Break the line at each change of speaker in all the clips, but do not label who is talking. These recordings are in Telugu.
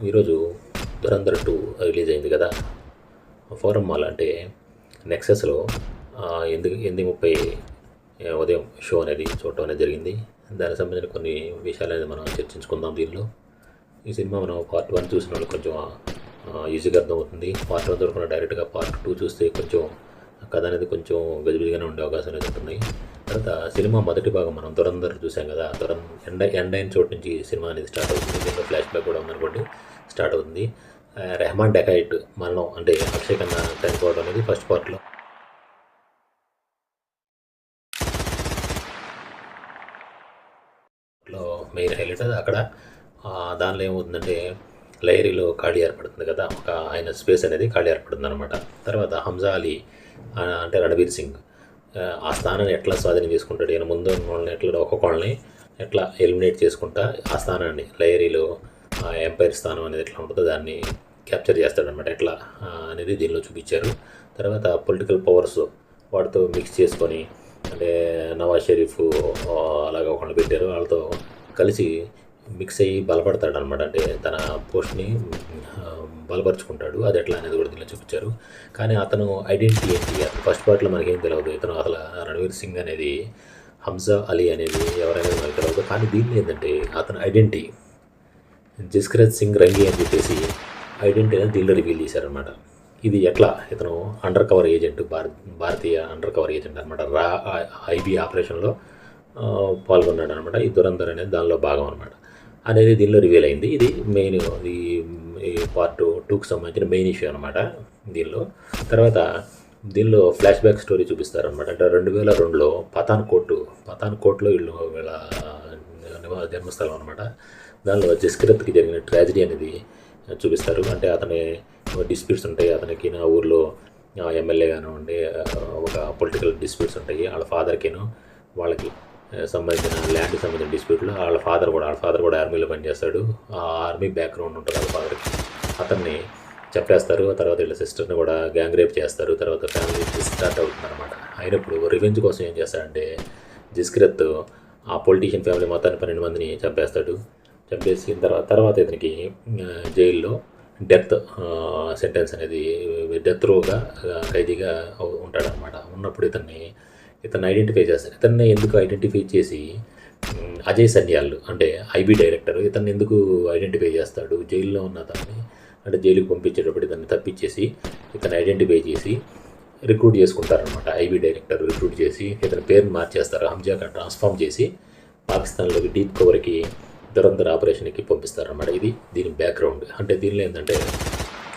ఈరోజు 'ధురంధర్ 2' రిలీజ్ అయింది కదా. ఫోరం మాల్ అంటే నెక్సస్‌లో 8:30 ఉదయం షో అనేది చూడటం అనేది జరిగింది. దానికి సంబంధించిన కొన్ని విషయాలనేది మనం చర్చించుకుందాం దీనిలో. ఈ సినిమా మనం పార్ట్ 1 చూసిన వాళ్ళకి కొంచెం ఈజీగా అర్థమవుతుంది. పార్ట్ 1 చూడకుండా డైరెక్ట్గా పార్ట్ 2 చూస్తే కొంచెం కథ అనేది కొంచెం గజిబిజిగానే ఉండే అవకాశం అనేది ఉంటుంది. తర్వాత సినిమా మొదటి భాగం మనం 'ధురంధర్' చూసాం కదా. ఎండ్ అయిన చోటు నుంచి సినిమా అనేది స్టార్ట్ అవుతుంది. దీంట్లో ఫ్లాష్ బ్యాక్ కూడా ఉందనుకోండి, స్టార్ట్ అవుతుంది. రెహమాన్ డెకాయిట్ మరణం అంటే అక్షయ్ ఖన్నా చనిపోవడం అనేది ఫస్ట్ పార్ట్లో మెయిన్ హైలైట్. అది అక్కడ దానిలో ఏమవుతుందంటే లైరీలో ఖాళీ ఏర్పడుతుంది కదా, ఒక ఆయన స్పేస్ అనేది ఖాళీ ఏర్పడుతుంది అనమాట. తర్వాత హంజా అలీ అంటే రణబీర్ సింగ్ ఆ స్థానాన్ని ఎట్లా స్వాధీనం చేసుకుంటాడు, ఈయన ముందు ఉన్న వాళ్ళని ఎట్లా ఒక్కొక్కళ్ళని ఎట్లా ఎలిమినేట్ చేసుకుంటా ఆ స్థానాన్ని లైరీలో ఎంపైర్ స్థానం అనేది ఎట్లా ఉంటుందో దాన్ని క్యాప్చర్ చేస్తాడనమాట. ఎట్లా అనేది దీనిలో చూపించారు. తర్వాత పొలిటికల్ పవర్స్ వాటితో మిక్స్ చేసుకొని, అంటే నవాజ్ షరీఫ్ అలాగా ఒకళ్ళు పెట్టారు, వాళ్ళతో కలిసి మిక్స్ అయ్యి బలపడతాడు అనమాట. అంటే తన పోస్ట్ని బలపరుచుకుంటాడు. అది ఎట్లా అనేది కూడా దీనిలో చూపించారు. కానీ అతను ఐడెంటిటీ ఏంటి, ఫస్ట్ పార్ట్లో మనకేం తెలియదు. ఇతను అసలు రణవీర్ సింగ్ అనేది హంజా అలీ అనేది ఎవరైనా మనకు తెలియదు. కానీ దీనిలో ఏంటంటే అతను ఐడెంటిటీ జస్కరత్ సింగ్ రంగి అని చెప్పేసి ఐడెంటిటీ అనేది దీనిలో రివీల్ చేశారనమాట. ఇది ఎట్లా ఇతను అండర్ కవర్ ఏజెంట్, భారతీయ అండర్ కవర్ ఏజెంట్ అనమాట. ఐబీ ఆపరేషన్లో పాల్గొన్నాడు అనమాట. ఈ 'ధురంధర్' అనేది దానిలో భాగం అనమాట అనేది దీనిలో రివీల్ అయింది. ఇది మెయిన్ ఈ పార్ట్ 2కి సంబంధించిన మెయిన్ ఇష్యూ అనమాట దీనిలో. తర్వాత దీనిలో ఫ్లాష్ బ్యాక్ స్టోరీ చూపిస్తారనమాట. అంటే 2002లో పఠాన్కోట్లో వీళ్ళ జన్మస్థలం అనమాట. దానిలో జస్కరత్కి జరిగిన ట్రాజడీ అనేది చూపిస్తారు. అంటే అతని డిస్ప్యూట్స్ ఉంటాయి, అతనికి నా ఊర్లో ఎమ్మెల్యే కానివ్వండి, ఒక పొలిటికల్ డిస్ప్యూట్స్ ఉంటాయి. వాళ్ళ ఫాదర్కిను వాళ్ళకి సంబంధించిన ల్యాండ్కి సంబంధించిన డిస్ప్యూట్లు. వాళ్ళ ఫాదర్ కూడా ఆర్మీలో పనిచేస్తాడు. ఆ ఆర్మీ బ్యాక్గ్రౌండ్ ఉంటుంది వాళ్ళ ఫాదర్కి. అతన్ని చెప్పేస్తారు. తర్వాత వీళ్ళ సిస్టర్ని కూడా గ్యాంగ్ రేప్ చేస్తారు. తర్వాత ఫ్యామిలీ స్టార్ట్ అవుతుంది అనమాట. అయినప్పుడు రివెంజ్ కోసం ఏం చేస్తాడంటే జస్కరత్ ఆ పొలిటీషియన్ ఫ్యామిలీ మొత్తాన్ని 12 మందిని చంపేస్తాడు. చంపేసిన తర్వాత ఇతనికి జైల్లో డెత్ సెంటెన్స్ అనేది డెత్ రోగా ఖైదీగా ఉంటాడనమాట. ఉన్నప్పుడు ఇతన్ని ఐడెంటిఫై చేస్తారు. ఇతన్ని ఎందుకు ఐడెంటిఫై చేసి అజయ్ సన్యాల్ అంటే ఐబీ డైరెక్టర్ ఇతన్ని ఎందుకు ఐడెంటిఫై చేస్తాడు, జైల్లో ఉన్న అతన్ని అంటే జైలుకి పంపించేటప్పుడు ఇతన్ని తప్పించేసి ఇతన్ని ఐడెంటిఫై చేసి రిక్రూట్ చేసుకుంటారనమాట. ఐబీ డైరెక్టర్ రిక్రూట్ చేసి ఇతని పేరుని మార్చేస్తారు, హంజాగా ట్రాన్స్ఫార్మ్ చేసి పాకిస్తాన్లోకి డీప్ కవర్కి 'ధురంధర్' ఆపరేషన్కి పంపిస్తారనమాట. ఇది దీని బ్యాక్గ్రౌండ్. అంటే దీనిలో ఏంటంటే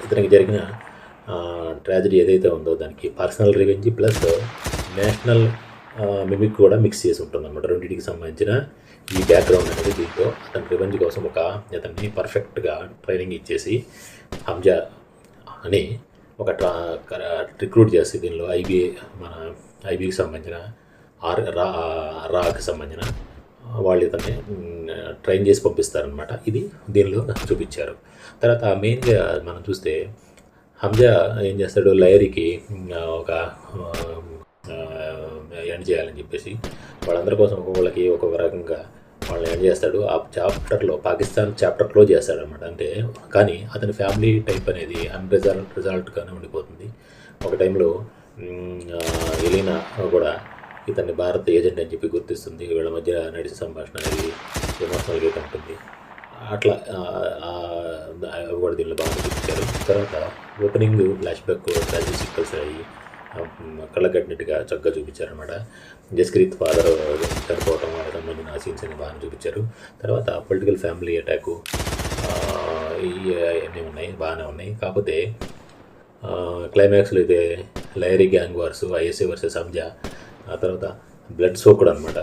ఇతనికి జరిగిన ట్రాజడీ ఏదైతే ఉందో దానికి personal revenge plus national mimic కూడా మిక్స్ చేసి ఉంటుంది అనమాట. రెండింటికి సంబంధించిన ఈ బ్యాక్గ్రౌండ్ అనేది దీంతో అతని రివెంజ్ కోసం అతన్ని పర్ఫెక్ట్గా ట్రైనింగ్ ఇచ్చేసి హంజా అని ఒక రిక్రూట్ చేసి దీనిలో ఐబీకి సంబంధించిన రాకి సంబంధించిన వాళ్ళు ఇతన్ని ట్రైన్ చేసి పంపిస్తారనమాట. ఇది దీనిలో చూపించారు. తర్వాత మెయిన్గా మనం చూస్తే హంజా ఏం చేస్తాడు, లైరీకి ఒక ఎండ్ చేయాలని చెప్పేసి వాళ్ళందరి కోసం ఒక్కొక్కళ్ళకి ఒక్కొక్క రకంగా వాళ్ళని ఎండ్ చేస్తాడు. ఆ చాప్టర్లో పాకిస్తాన్ చాప్టర్ క్లోజ్ చేస్తాడనమాట. అంటే కానీ అతని ఫ్యామిలీ టైప్ అనేది రిజల్ట్గానే ఉండిపోతుంది. ఒక టైంలో ఎలీనా కూడా ఇతన్ని భారత్ ఏజెంట్ అని చెప్పి గుర్తిస్తుంది. వీళ్ళ మధ్య నడిచే సంభాషణ అనేది ఎమోషనల్గా ఉంటుంది. అట్లా కూడా దీనిలో బాగా చూపించారు. తర్వాత opening flash back tragedy sequence అయ్యి కళ్ళగట్టినట్టుగా చక్కగా చూపించారనమాట. జస్కరత్ ఫాదర్ చనిపోవటం వాళ్ళకి సంబంధించిన సీన్స్ అని బాగా చూపించారు. తర్వాత పొలిటికల్ ఫ్యామిలీ అటాకు ఇవన్నీ ఉన్నాయి, బాగానే ఉన్నాయి. కాకపోతే క్లైమాక్స్లో అయితే Lyari gang wars, ISI versus Hamza, ఆ తర్వాత బ్లడ్ సోకుడు అనమాట.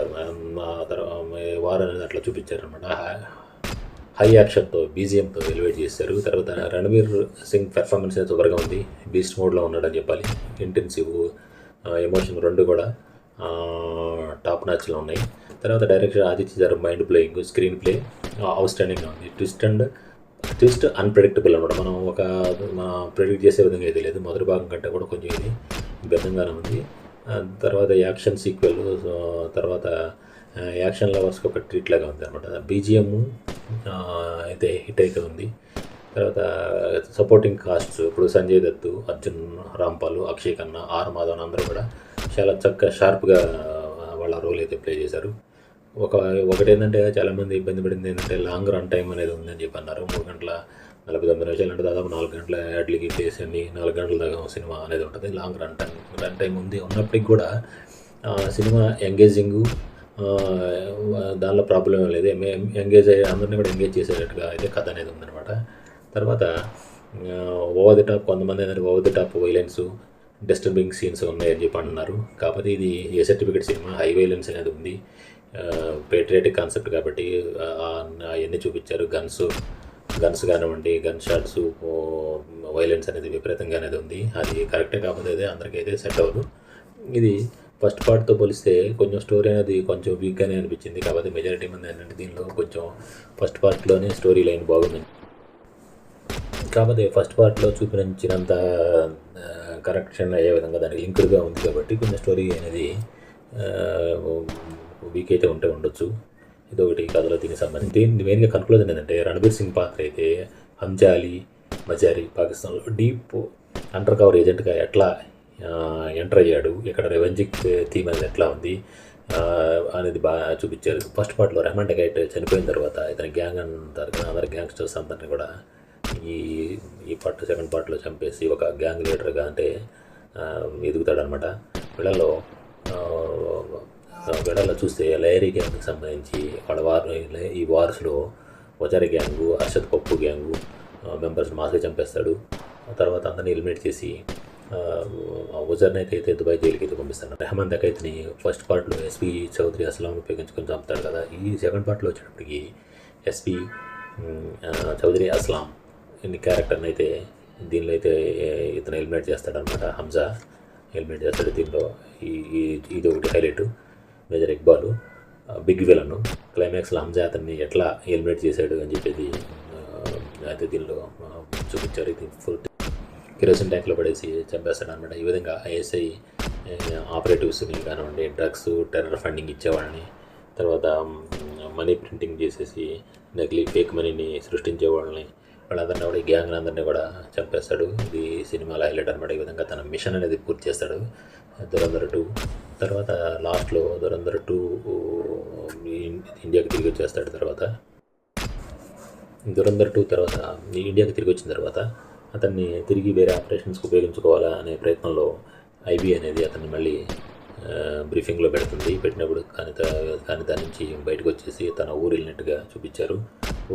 వార్ అనేది అట్లా చూపించారనమాట. హై యాక్షన్తో బీజిఎంతో ఎలివేట్ చేశారు. తర్వాత రణవీర్ సింగ్ పెర్ఫార్మెన్స్ అయితే సూపర్గా ఉంది. బీస్ట్ మోడ్లో ఉన్నాడని చెప్పాలి. ఇంటెన్సివ్ ఎమోషన్ రెండు కూడా టాప్ నాచ్లో ఉన్నాయి. తర్వాత డైరెక్టర్ ఆదిత్య గారు మైండ్ బ్లోయింగ్, స్క్రీన్ ప్లే అవుట్ స్టాండింగ్గా ఉంది. ట్విస్ట్ అన్ప్రెడిక్టబుల్ అనమాట. మనం ప్రెడిక్ట్ చేసే విధంగా అయితే లేదు. మొదటి భాగం కంటే కూడా కొంచెం ఇది భిన్నంగానే ఉంది. తర్వాత యాక్షన్ సీక్వెల్, తర్వాత యాక్షన్ లవర్స్కి ఒక ట్రీట్ లాగా ఉంది అనమాట. బీజిఎం అయితే హిట్ అయితే ఉంది. తర్వాత సపోర్టింగ్ కాస్ట్స్ ఇప్పుడు సంజయ్ దత్, అర్జున్ రాంపాల్, అక్షయ్ ఖన్నా, ఆర్ మాధవన్ అందరూ కూడా చాలా చక్కగా షార్ప్గా వాళ్ళ రోల్ అయితే ప్లే చేశారు. ఒకటేంటంటే చాలామంది ఇబ్బంది పడింది ఏంటంటే లాంగ్ రన్ టైం అనేది ఉందని చెప్పి అన్నారు. 3 గంటల 49 నిమిషాలు అంటే దాదాపు 4 గంటల యాడ్లకి ప్లేస్ అన్ని 4 గంటల దాకా సినిమా అనేది ఉంటుంది. లాంగ్ రన్ టైం ఉంది ఉన్నప్పటికి కూడా సినిమా ఎంగేజింగ్, దానిలో ప్రాబ్లం ఏం లేదు. ఎంగేజ్ అయ్యే అందరినీ కూడా ఎంగేజ్ చేసేటట్టుగా అయితే కథ అనేది ఉందన్నమాట. తర్వాత ఓవర్ ది టాప్ కొంతమంది ఏంటంటే over the top violence, disturbing scenes ఉన్నాయని చెప్పి అంటున్నారు. కాకపోతే ఇది ఏ సర్టిఫికేట్ సినిమా, హై వైలెన్స్ అనేది ఉంది, పేట్రియాటిక్ కాన్సెప్ట్ కాబట్టి అవన్నీ చూపించారు. గన్స్ కానివ్వండి, గన్ షాట్స్, వైలెన్స్ అనేది విపరీతంగా అనేది ఉంది. అది కరెక్టే, కాకపోతే అయితే అందరికైతే సెట్ అవ్వదు. ఇది ఫస్ట్ పార్ట్తో పోలిస్తే కొంచెం స్టోరీ అనేది కొంచెం వీక్గానే అనిపించింది. కాకపోతే మెజారిటీ మంది ఏంటంటే దీనిలో కొంచెం ఫస్ట్ పార్ట్లోనే స్టోరీ లైన్ బాగుంది. కాకపోతే ఫస్ట్ పార్ట్లో చూపించినంత కరెక్షన్ అయ్యే విధంగా దానికి లింక్డ్గా ఉంది కాబట్టి కొంచెం స్టోరీ అనేది వీక్ అయితే ఉండొచ్చు. ఇదొకటి కథలో దీనికి సంబంధించి. దీని మెయిన్గా కన్క్లూజన్ ఏంటంటే రణబీర్ సింగ్ పాత్ర అయితే హంజా అలీ మజారీ పాకిస్తాన్లో డీప్ అండర్ కవర్ ఏజెంట్గా ఎట్లా ఎంటర్ అయ్యాడు, ఇక్కడ రెవెంజిక్ థీమ్ అనేది ఎట్లా ఉంది అనేది బాగా చూపించారు. ఫస్ట్ పార్ట్లో రెహమాన్ డెకైట్ చనిపోయిన తర్వాత ఇతని గ్యాంగ్ అంటారు కదా, అందరు గ్యాంగ్స్టర్స్ అందరినీ కూడా ఈ సెకండ్ పార్ట్లో చంపేసి ఒక గ్యాంగ్ లీడర్గా అంటే ఎదుగుతాడనమాట. వీళ్ళలో చూస్తే లయరీ గ్యాంగ్కి సంబంధించి ఈ వార్స్లో వజారి గ్యాంగు, అర్షద్ పప్పు గ్యాంగు మెంబర్స్ మాస్గా చంపేస్తాడు. తర్వాత అందరినీ ఎలిమినేట్ చేసి వజర్ని అయితే దుబాయ్ జైలుకి అయితే పంపిస్తాడు. రెహమాన్ డకైత్ని ఫస్ట్ పార్ట్లో ఎస్పీ చౌదరి అస్లాం ఉపయోగించుకొని చంపుతాడు కదా. ఈ సెకండ్ పార్ట్లో వచ్చేటప్పటికి ఎస్పీ చౌదరి అస్లాం ఇన్ని క్యారెక్టర్ని అయితే దీనిలో అయితే ఇతను ఎలిమినేట్ చేస్తాడనమాట. హంజా ఎలిమినేట్ చేస్తాడు దీనిలో. ఇది ఒకటి highlight. Major Iqbal big villain. క్లైమాక్స్లో హంజా అతన్ని ఎట్లా ఎలిమినేట్ చేశాడు అని చెప్పేది అయితే దీనిలో చూపించారు. ఇది ఫుల్ కిరోసిన్ ట్యాంక్లో పడేసి చంపేస్తాడు అనమాట. ఈ విధంగా ఐఎస్ఐ ఆపరేటివ్స్ని కానివ్వండి, డ్రగ్స్, టెర్రర్ ఫండింగ్ ఇచ్చేవాళ్ళని, తర్వాత మనీ ప్రింటింగ్ చేసేసి నకిలీ ఫేక్ మనీని సృష్టించే వాళ్ళని, వాళ్ళందరినీ కూడా ఈ గ్యాంగ్ అందరినీ కూడా చంపేస్తాడు. ఇది సినిమాలో హైలైట్ అనమాట. ఈ విధంగా తన మిషన్ అనేది పూర్తి చేస్తాడు ధురంధర్ 2. తర్వాత లాస్ట్లో ధురంధర్ 2 ఇండియాకి తిరిగి వచ్చేస్తాడు. తర్వాత ధురంధర్ 2 తర్వాత ఇండియాకి తిరిగి వచ్చిన తర్వాత అతన్ని తిరిగి వేరే ఆపరేషన్స్కి ఉపయోగించుకోవాలా అనే ప్రయత్నంలో ఐబీ అనేది అతన్ని మళ్ళీ బ్రీఫింగ్లో పెట్టినప్పుడు కానీ దాని నుంచి బయటకు వచ్చేసి తన ఊరు వెళ్ళినట్టుగా చూపించారు.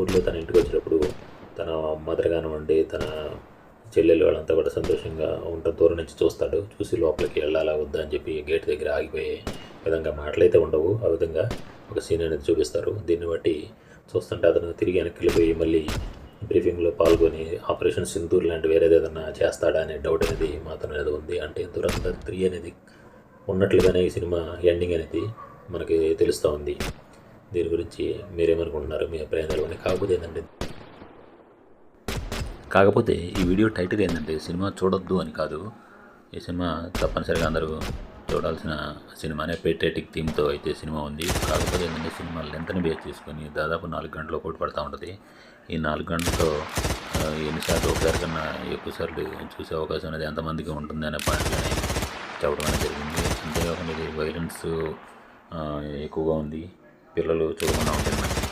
ఊరిలో తన ఇంటికి వచ్చేటప్పుడు తన మదర్ కానివ్వండి, తన చెల్లెలు వాళ్ళంతా కూడా సంతోషంగా ఉంటాం దూరం నుంచి చూస్తాడు. చూసి లోపలికి వెళ్ళాలా వద్దా అని చెప్పి గేట్ దగ్గర ఆగిపోయే విధంగా మాటలైతే ఉండవు. ఆ విధంగా ఒక సీన్ అనేది చూపిస్తారు. దీన్ని బట్టి చూస్తుంటే అతను తిరిగి వెనక్కి వెళ్ళిపోయి మళ్ళీ బ్రీఫింగ్లో పాల్గొని ఆపరేషన్ సింధూర్ లాంటి వేరేది ఏదన్నా చేస్తాడా అనే డౌట్ అనేది మాత్రం అనేది ఉంది. అంటే ధురంధర్ 3 అనేది ఉన్నట్లుగానే ఈ సినిమా ఎండింగ్ అనేది మనకి తెలుస్తూ ఉంది. దీని గురించి మీరేమనుకుంటున్నారు, మీ అభిప్రాయాలు అని. కాకపోతే ఈ వీడియో టైటిల్ ఏంటంటే సినిమా చూడొద్దు అని కాదు. ఈ సినిమా తప్పనిసరిగా అందరూ చూడాల్సిన సినిమానే. పేట్రియాటిక్ థీమ్తో అయితే సినిమా ఉంది. కాకపోతే ఏంటంటే సినిమా లెంత్ని బేస్ చేసుకొని దాదాపు 4 గంటలు పోటీ పడుతూ ఉంటుంది. ఈ 4 గంటల్లో ఎన్నిసార్లు ఒకసారి కన్నా ఎక్కువసార్లు చూసే అవకాశం అనేది ఎంతమందికి ఉంటుంది అనే పాయింట్లని చెప్పడం అనేది జరిగింది. అంతేకాకుండా ఇది వైలెన్స్ ఎక్కువగా ఉంది, పిల్లలు చూడకుండా ఉంటుంది.